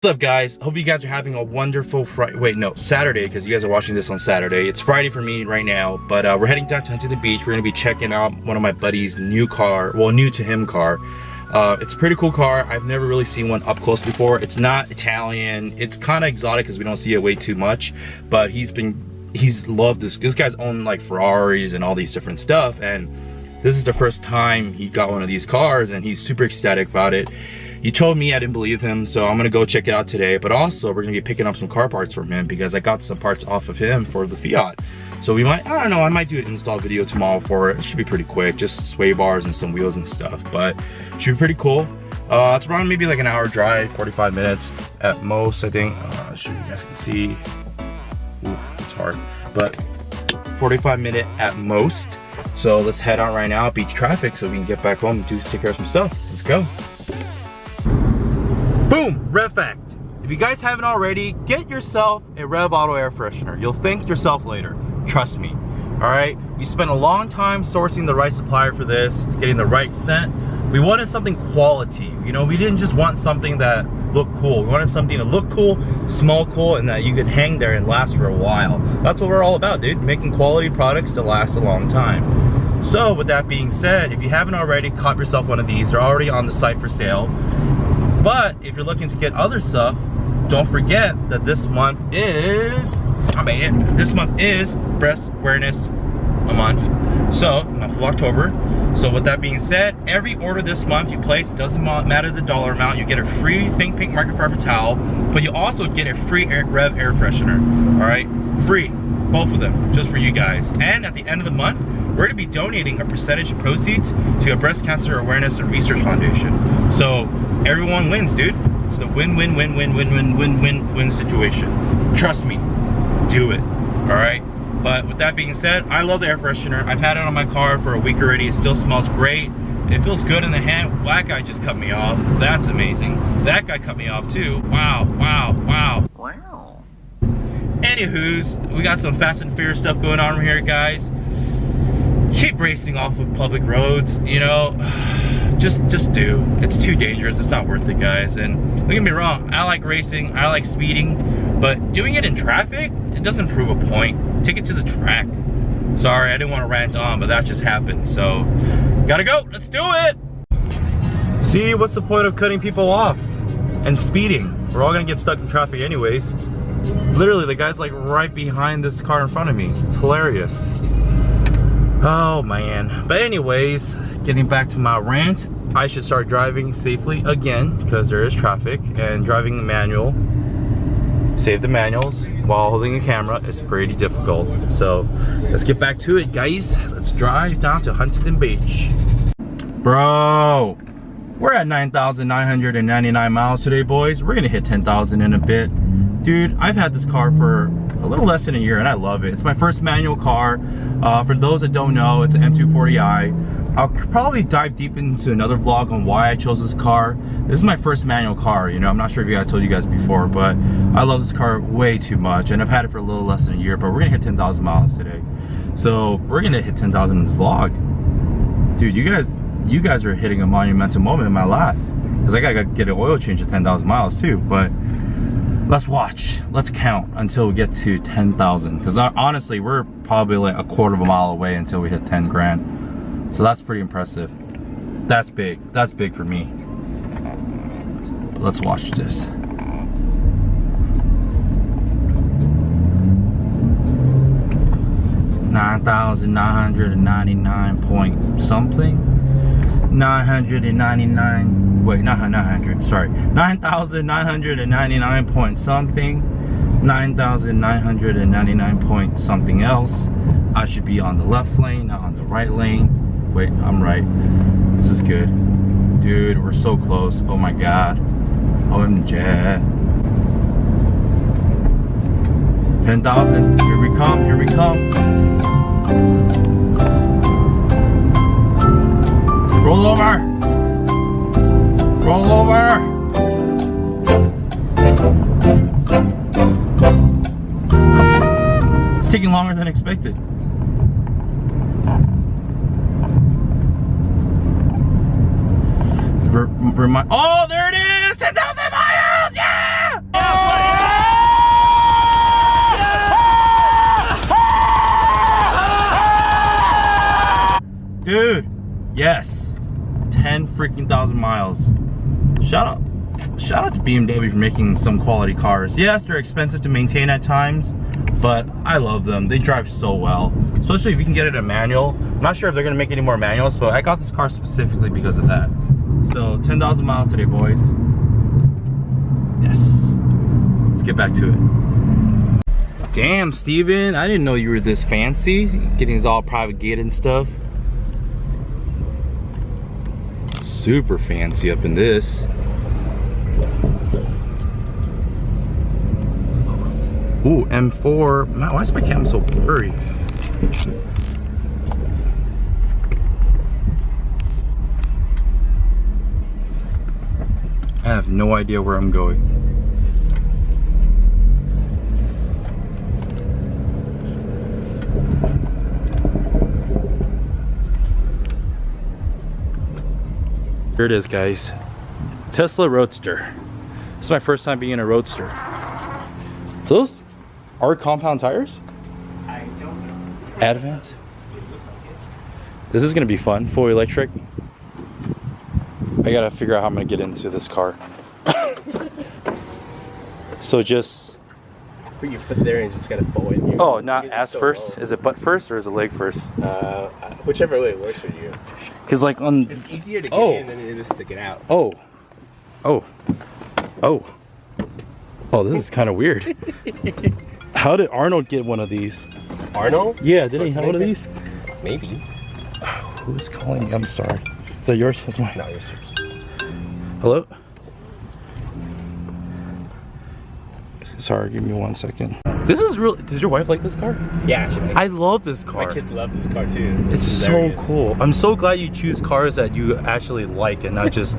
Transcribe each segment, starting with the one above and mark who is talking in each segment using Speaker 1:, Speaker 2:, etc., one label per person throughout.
Speaker 1: What's up, guys? Hope you guys are having a wonderful Saturday, because you guys are watching this on Saturday. It's Friday for me right now, but we're heading down to the beach. We're gonna be checking out one of my buddy's new car, well, new to him car. It's a pretty cool car. I've never really seen one up close before. It's not Italian. It's kind of exotic because we don't see it way too much, but he's loved this. This guy's owned like Ferraris and all these different stuff, and this is the first time he got one of these cars, and he's super ecstatic about it. He told me, I didn't believe him, so I'm gonna go check it out today. But also, we're gonna be picking up some car parts from him because I got some parts off of him for the Fiat. So we might, I don't know, I might do an install video tomorrow for it. It should be pretty quick, just sway bars and some wheels and stuff, but it should be pretty cool. It's around maybe like an hour drive, 45 minutes at most, I think. Sure you guys can see. Ooh, it's hard, but 45-minute at most. So let's head out right now, beach traffic, so we can get back home and take care of some stuff. Let's go. Boom, Rev fact. If you guys haven't already, get yourself a RevAuto air freshener. You'll thank yourself later, trust me. All right, we spent a long time sourcing the right supplier for this, getting the right scent. We wanted something quality, you know, we didn't just want something that looked cool. We wanted something to look cool, smell cool, and that you could hang there and last for a while. That's what we're all about, dude, making quality products that last a long time. So with that being said, if you haven't already, caught yourself one of these. They're already on the site for sale. But if you're looking to get other stuff, don't forget that this month is Breast Awareness Month. So, month of October. So with that being said, every order this month you place, doesn't matter the dollar amount, you get a free Think Pink microfiber towel, but you also get a free Rev air freshener. All right, free, both of them, just for you guys. And at the end of the month, we're gonna be donating a percentage of proceeds to a breast cancer awareness and research foundation. So everyone wins, dude. It's the win-win-win-win-win-win-win-win situation. Trust me, do it, all right? But with that being said, I love the air freshener. I've had it on my car for a week already. It still smells great. It feels good in the hand. That guy just cut me off. That's amazing. That guy cut me off too. Wow, wow, wow. Wow. Anywho's, we got some Fast and Furious stuff going on here, guys. Keep racing off of public roads, you know, just do. It's too dangerous. It's not worth it, guys. And don't get me wrong, I like racing, I like speeding, but doing it in traffic, it doesn't prove a point. Take it to the track. Sorry, I didn't want to rant on, but that just happened. So gotta go, let's do it. See, what's the point of cutting people off and speeding? We're all gonna get stuck in traffic anyways. Literally, the guy's like right behind this car in front of me. It's hilarious. Oh man. But anyways, getting back to my rant, I should start driving safely again because there is traffic, and driving the manual, save the manuals while holding a camera is pretty difficult. So let's get back to it, guys. Let's drive down to Huntington Beach. Bro, we're at 9,999 miles today, boys. We're gonna hit 10,000 in a bit. Dude, I've had this car for a little less than a year and I love it. It's my first manual car. For those that don't know, it's an M240i. I'll probably dive deep into another vlog on why I chose this car. This is my first manual car, you know. I'm not sure if I told you guys before, but I love this car way too much, and I've had it for a little less than a year, but we're gonna hit 10,000 miles today. So we're gonna hit 10,000 in this vlog. Dude, you guys are hitting a monumental moment in my life, because I gotta get an oil change at 10,000 miles too. But let's watch, let's count until we get to 10,000, because honestly, we're probably like a quarter of a mile away until we hit 10 grand. So that's pretty impressive. That's big for me. But let's watch this. $9,999 point something. 999. Wait, not 900. Sorry, 9,999 point something. 9,999 point something else. I should be on the left lane, not on the right lane. Wait, I'm right. This is good. Dude, we're so close. Oh my god. OMG. 10,000. Here we come, here we come. Roll over. Roll over. It's taking longer than expected. Oh, there it is! 10,000 miles! Yeah! freaking thousand miles. Shout out to BMW for making some quality cars. Yes, they're expensive to maintain at times, but I love them. They drive so well, especially if you can get it a manual. I'm not sure if they're gonna make any more manuals, but I got this car specifically because of that. So 10,000 miles today, boys. Yes. Let's get back to it. Damn, Steven, I didn't know you were this fancy. Getting this all private gated and stuff. Super fancy up in this. Ooh, M4. Man, why is my camera so blurry? I have no idea where I'm going. Here it is, guys. Tesla Roadster. This is my first time being in a Roadster. Are those compound tires?
Speaker 2: I don't know.
Speaker 1: Advance? This is gonna be fun. Fully electric. I gotta figure out how I'm gonna get into this car. So just
Speaker 2: put your foot there and just gotta pull in.
Speaker 1: Oh, not ass so first? Low. Is it butt first or is it leg first?
Speaker 2: Whichever way works for you.
Speaker 1: Cause like on
Speaker 2: it's easier to get in than it is to get out.
Speaker 1: Oh, this is kind of weird. How did Arnold get one of these?
Speaker 2: Arnold?
Speaker 1: Yeah, did he have one of these?
Speaker 2: Maybe.
Speaker 1: Who's calling me? I'm sorry. Is that yours? That's mine.
Speaker 2: No, yours.
Speaker 1: Hello? Sorry, give me 1 second. This is real. Does your wife like this car?
Speaker 2: Yeah, actually.
Speaker 1: I love this car.
Speaker 2: My kids love this car too.
Speaker 1: It's so cool. I'm so glad you choose cars that you actually like and not just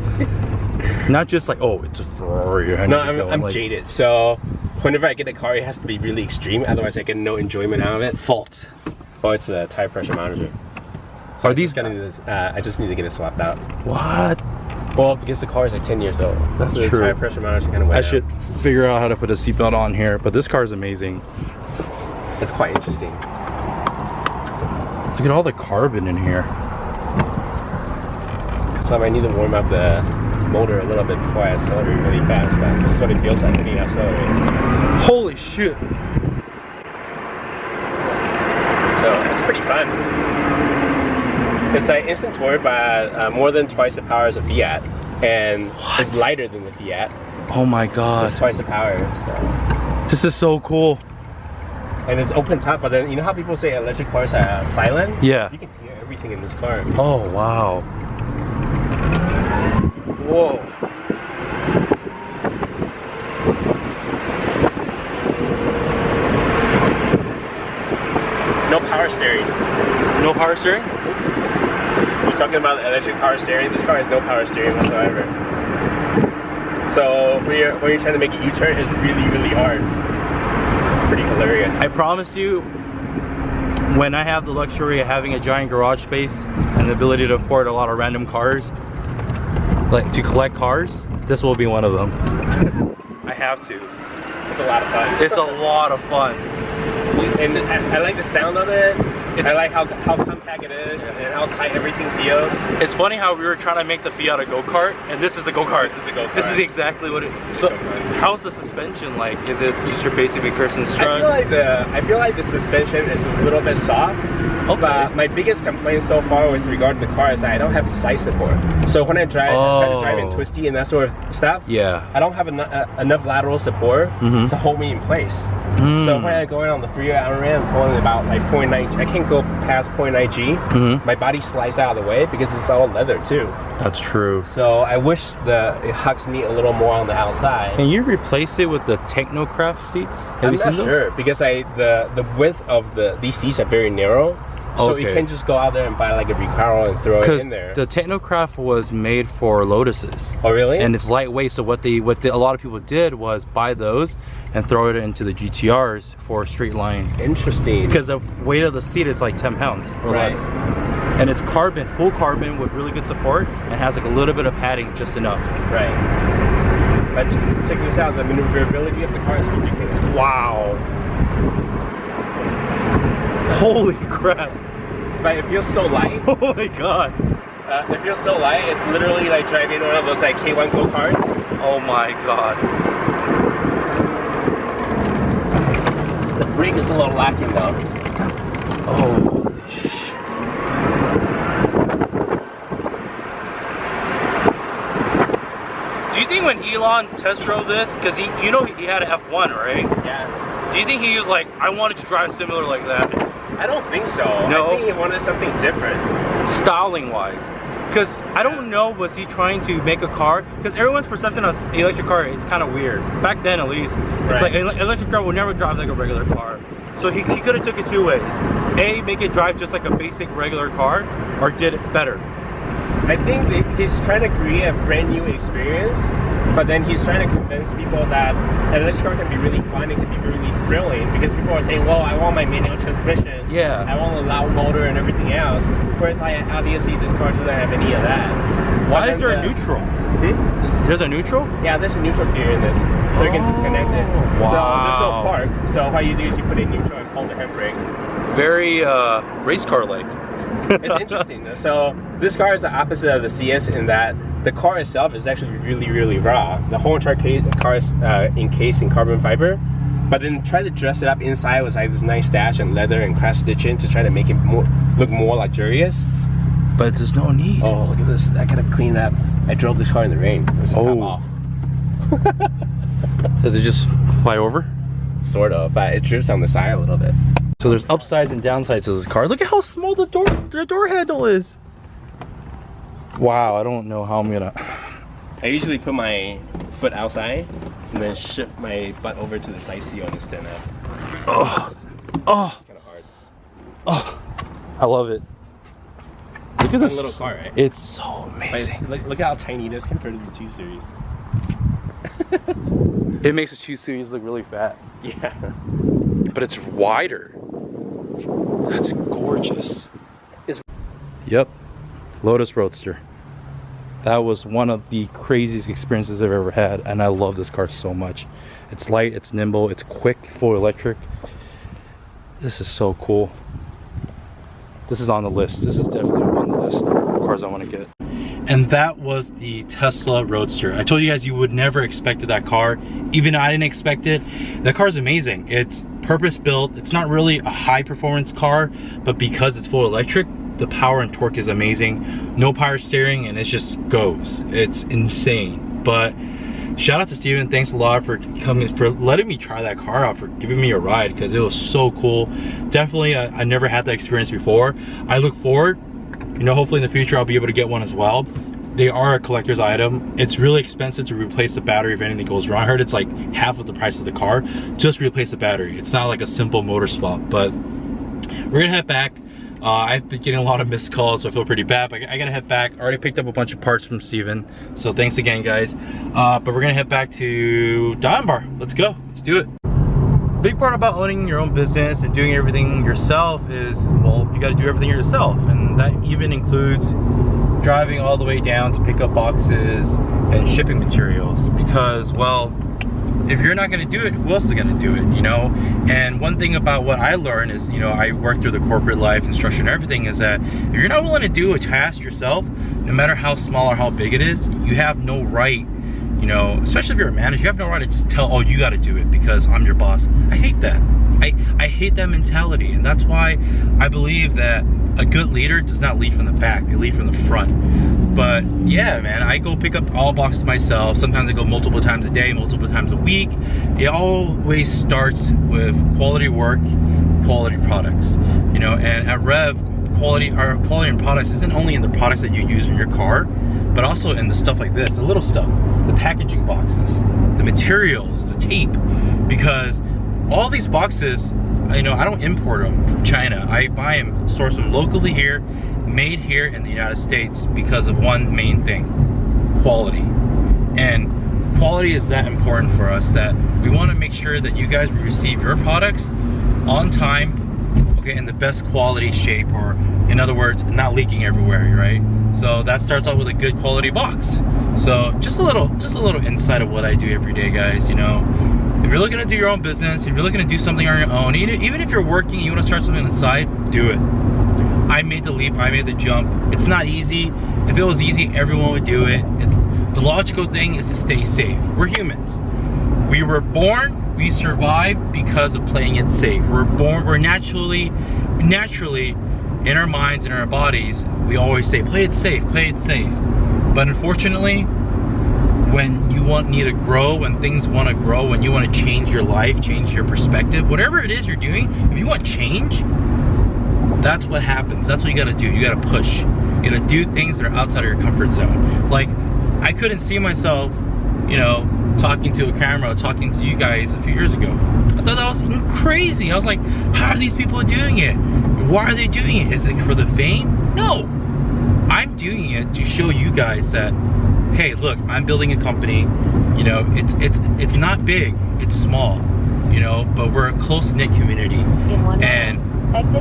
Speaker 1: like, oh, it's a Ferrari.
Speaker 2: No, I'm like, jaded. So whenever I get a car, it has to be really extreme. Otherwise, I get no enjoyment out of it.
Speaker 1: Fault.
Speaker 2: Oh, it's the tire pressure monitor. So
Speaker 1: are these?
Speaker 2: I just need to get it swapped out.
Speaker 1: What?
Speaker 2: Well, because the car is like 10 years old.
Speaker 1: That's
Speaker 2: so
Speaker 1: true.
Speaker 2: The tire pressure monitor kind of went
Speaker 1: I should figure out how to put a seatbelt on here, but this car is amazing.
Speaker 2: It's quite interesting.
Speaker 1: Look at all the carbon in here.
Speaker 2: So I might need to warm up the motor a little bit before I accelerate really fast, but this is what it feels like when you accelerate.
Speaker 1: Holy shit.
Speaker 2: So it's pretty fun. It's like instant torque by more than twice the power as a Fiat, and it's lighter than the Fiat.
Speaker 1: Oh my god.
Speaker 2: It's twice the power, so.
Speaker 1: This is so cool.
Speaker 2: And it's open top, but then you know how people say electric cars are silent?
Speaker 1: Yeah.
Speaker 2: You can hear everything in this car.
Speaker 1: Oh wow. Whoa.
Speaker 2: No power steering.
Speaker 1: No power steering?
Speaker 2: We're talking about electric power steering. This car has no power steering whatsoever. So when you're trying to make a U-turn, it's really, really hard. Pretty hilarious.
Speaker 1: I promise you, when I have the luxury of having a giant garage space and the ability to afford a lot of random cars, like to collect cars, this will be one of them. I have to.
Speaker 2: It's a lot of fun.
Speaker 1: It's a lot of fun.
Speaker 2: And I like the sound of it. I like how compact it is and how tight everything feels.
Speaker 1: It's funny how we were trying to make the Fiat a go-kart, and this is a go-kart.
Speaker 2: This is a go-kart.
Speaker 1: This is exactly what it is. So, how's the suspension like? Is it just your basic McPherson strut?
Speaker 2: I feel like the suspension is a little bit soft. Okay. But my biggest complaint so far with regard to the car is that I don't have the side support. So when I try to drive in twisty and that sort of stuff,
Speaker 1: yeah,
Speaker 2: I don't have enough lateral support to hold me in place. So when I go on the freeway, I'm pulling about like 0.9. I can't go past 0.9 G. My body slides out of the way because it's all leather too.
Speaker 1: That's true.
Speaker 2: So I wish it hucks me a little more on the outside.
Speaker 1: Can you replace it with the Technocraft seats?
Speaker 2: I'm not sure because the width of these seats are very narrow. So you can just go out there and buy like a Recaro and throw it in there.
Speaker 1: The Technocraft was made for Lotuses.
Speaker 2: Oh really?
Speaker 1: And it's lightweight, so what a lot of people did was buy those and throw it into the GTRs for a straight line.
Speaker 2: Interesting.
Speaker 1: Because the weight of the seat is like 10 pounds or less. And it's carbon, full carbon with really good support, and has like a little bit of padding, just enough.
Speaker 2: Right. But check this out, the maneuverability of the car is ridiculous.
Speaker 1: Wow. Holy crap.
Speaker 2: But it feels so light.
Speaker 1: Oh my god.
Speaker 2: It feels so light. It's literally like driving one of those like K1 go-karts.
Speaker 1: Oh my god.
Speaker 2: The brake is a little lacking though.
Speaker 1: Oh. Do you think when Elon test drove this, because he had an F1, right?
Speaker 2: Yeah.
Speaker 1: Do you think he was like, I wanted to drive similar like that?
Speaker 2: I don't think so.
Speaker 1: No.
Speaker 2: I think he wanted something different.
Speaker 1: Styling wise. Because I don't know, was he trying to make a car? Because everyone's perception of an electric car, it's kind of weird. Back then at least. It's like an electric car will never drive like a regular car. So he could have took it two ways. A, make it drive just like a basic regular car, or did it better.
Speaker 2: I think that he's trying to create a brand new experience, but then he's trying to convince people that an electric car can be really fun, it can be really thrilling, because people are saying, well, I want my manual transmission,
Speaker 1: yeah,
Speaker 2: I want a loud motor and everything else, whereas obviously this car doesn't have any of that.
Speaker 1: Why is there a neutral? There's a neutral?
Speaker 2: Yeah, there's a neutral gear in this, so you can disconnect it.
Speaker 1: Wow.
Speaker 2: So there's no park, so how you do is you put it in neutral and hold the handbrake.
Speaker 1: Very race car-like.
Speaker 2: It's interesting though. So this car is the opposite of the CS in that the car itself is actually really, really raw. The whole entire car is encased in carbon fiber, but then try to dress it up inside with like this nice dash and leather and crash stitching to try to make it look more luxurious.
Speaker 1: But there's no need.
Speaker 2: Oh, look at this! I gotta clean that. I drove this car in the rain. It's top off.
Speaker 1: Does it just fly over?
Speaker 2: Sort of, but it drips on the side a little bit.
Speaker 1: So there's upsides and downsides to this car. Look at how small the door handle is. Wow, I don't know how I'm gonna.
Speaker 2: I usually put my foot outside and then shift my butt over to the side seat on the stand up.
Speaker 1: Oh, oh,
Speaker 2: It's kind of hard.
Speaker 1: Oh, I love it. Look at this
Speaker 2: little car, right?
Speaker 1: It's so amazing.
Speaker 2: Look how tiny it is compared to the 2 Series.
Speaker 1: It makes the 2 Series look really fat.
Speaker 2: Yeah.
Speaker 1: But it's wider. That's gorgeous. Yep, Lotus Roadster. That was one of the craziest experiences I've ever had, and I love this car so much. It's light, it's nimble, it's quick, full electric. This is so cool. This is on the list. This is definitely on the list of cars I want to get. And that was the Tesla Roadster. I told you guys you would never expect that car. Even I didn't expect it. That car is amazing. It's purpose built. It's not really a high performance car, but because it's full electric, the power and torque is amazing. No power steering, and it just goes. It's insane. But shout out to Steven. Thanks a lot for letting me try that car out, for giving me a ride, because it was so cool. Definitely, I never had that experience before. I look forward, you know, hopefully in the future I'll be able to get one as well. They are a collector's item. It's really expensive to replace the battery if anything goes wrong. I heard it's like half of the price of the car, just replace the battery. It's not like a simple motor swap. But we're gonna head back. I've been getting a lot of missed calls, so I feel pretty bad, but I gotta head back. I already picked up a bunch of parts from Steven, so thanks again, guys. But we're gonna head back to Diamond Bar. Let's go, let's do it. Big part about owning your own business and doing everything yourself is, well, you gotta do everything yourself, and that even includes driving all the way down to pick up boxes and shipping materials, because, well, if you're not gonna do it, who else is gonna do it, you know? And one thing about what I learned is, you know, I worked through the corporate life, instruction, and everything, is that if you're not willing to do a task yourself, no matter how small or how big it is, you have no right, you know, especially if you're a manager, you have no right to just tell, oh, you gotta do it because I'm your boss. I hate that. I hate that mentality, and that's why I believe that a good leader does not lead from the back, they lead from the front. But yeah, man, I go pick up all boxes myself. Sometimes I go multiple times a day, multiple times a week. It always starts with quality work, quality products, you know. And at Rev, quality in products isn't only in the products that you use in your car, but also in the stuff like this, the little stuff, the packaging boxes, the materials, the tape, because all these boxes, you know, I don't import them from China. I buy them, source them locally here, made here in the United States, because of one main thing: quality. And quality is that important for us, that we want to make sure that you guys receive your products on time, okay, in the best quality shape, or in other words, not leaking everywhere, right? So that starts out with a good quality box. So just a little insight of what I do every day, guys. You know, if you're looking to do your own business, if you're looking to do something on your own, even if you're working, you want to start something on the side, do it. I made the leap, I made the jump. It's not easy. If it was easy, everyone would do it. The logical thing is to stay safe. We're humans. We were born, we survived because of playing it safe. We're naturally, in our minds, in our bodies, we always say, play it safe, play it safe. But unfortunately, when you need to grow, when things want to grow, when you want to change your life, change your perspective, whatever it is you're doing, if you want change, that's what happens. That's what you gotta do. You gotta push. You gotta do things that are outside of your comfort zone. Like, I couldn't see myself, you know, talking to a camera, talking to you guys a few years ago. I thought that was crazy. I was like, how are these people doing it? Why are they doing it? Is it for the fame? No. I'm doing it to show you guys that, hey, look, I'm building a company. You know, it's not big, it's small, you know, but we're a close-knit community. And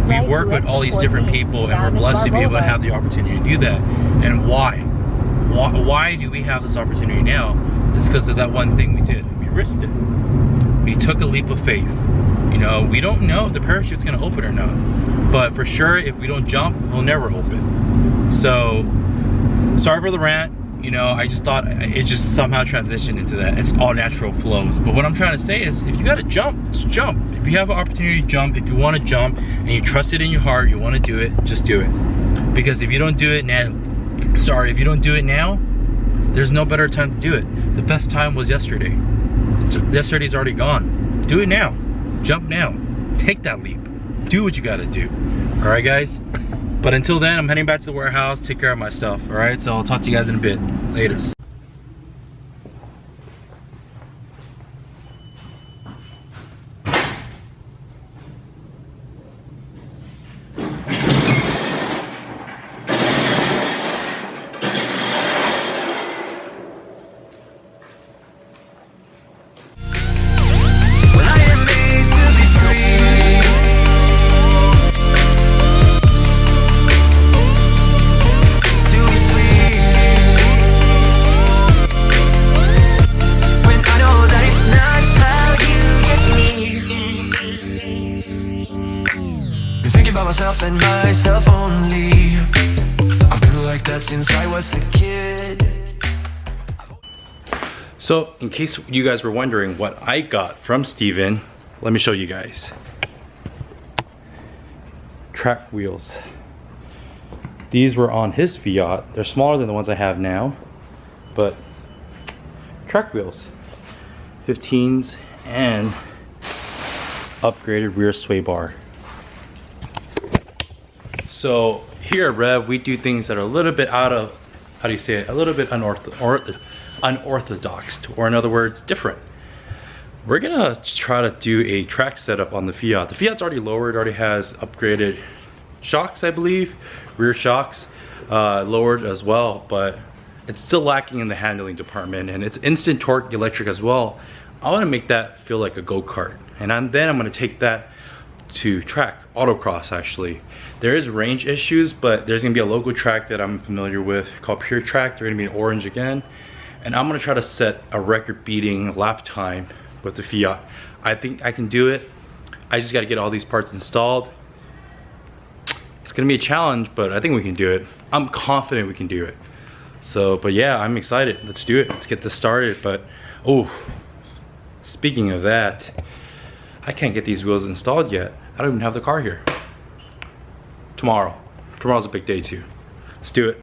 Speaker 1: we work with all these different people, and we're blessed to be able to have the opportunity to do that. And why do we have this opportunity now? It's because of that one thing we did. We risked it. We took a leap of faith. You know, we don't know if the parachute's gonna open or not, but for sure, if we don't jump, it'll never open. So, sorry for the rant. You know, I just thought it just somehow transitioned into that. It's all natural flows. But what I'm trying to say is, if you gotta jump, just jump. If you have an opportunity to jump, if you wanna jump, and you trust it in your heart, you wanna do it, just do it. Because if you don't do it now, if you don't do it now, there's no better time to do it. The best time was yesterday. Yesterday's already gone. Do it now. Jump now. Take that leap. Do what you gotta do. All right, guys? But until then, I'm heading back to the warehouse, take care of my stuff, all right? So I'll talk to you guys in a bit. Laters.
Speaker 3: Myself and myself only. I've been like that since I was a kid.
Speaker 1: So, in case you guys were wondering what I got from Steven, let me show you guys. Track wheels. These were on his Fiat. They're smaller than the ones I have now, but track wheels. 15s and upgraded rear sway bar. So here at Rev, we do things that are a little bit out of, how do you say it, a little bit unorthodox, or in other words, different. We're gonna try to do a track setup on the Fiat. The Fiat's already lowered, already has upgraded shocks, I believe, rear shocks, lowered as well, but it's still lacking in the handling department, and it's instant torque electric as well. I wanna make that feel like a go-kart, and then I'm gonna take that to track, autocross actually. There is range issues, but there's gonna be a local track that I'm familiar with called Pure Track. They're gonna be in Orange again. And I'm gonna try to set a record-beating lap time with the Fiat. I think I can do it. I just gotta get all these parts installed. It's gonna be a challenge, but I think we can do it. I'm confident we can do it. So, but yeah, I'm excited. Let's do it, let's get this started. But, oh, speaking of that, I can't get these wheels installed yet. I don't even have the car here. Tomorrow's a big day too. Let's do it.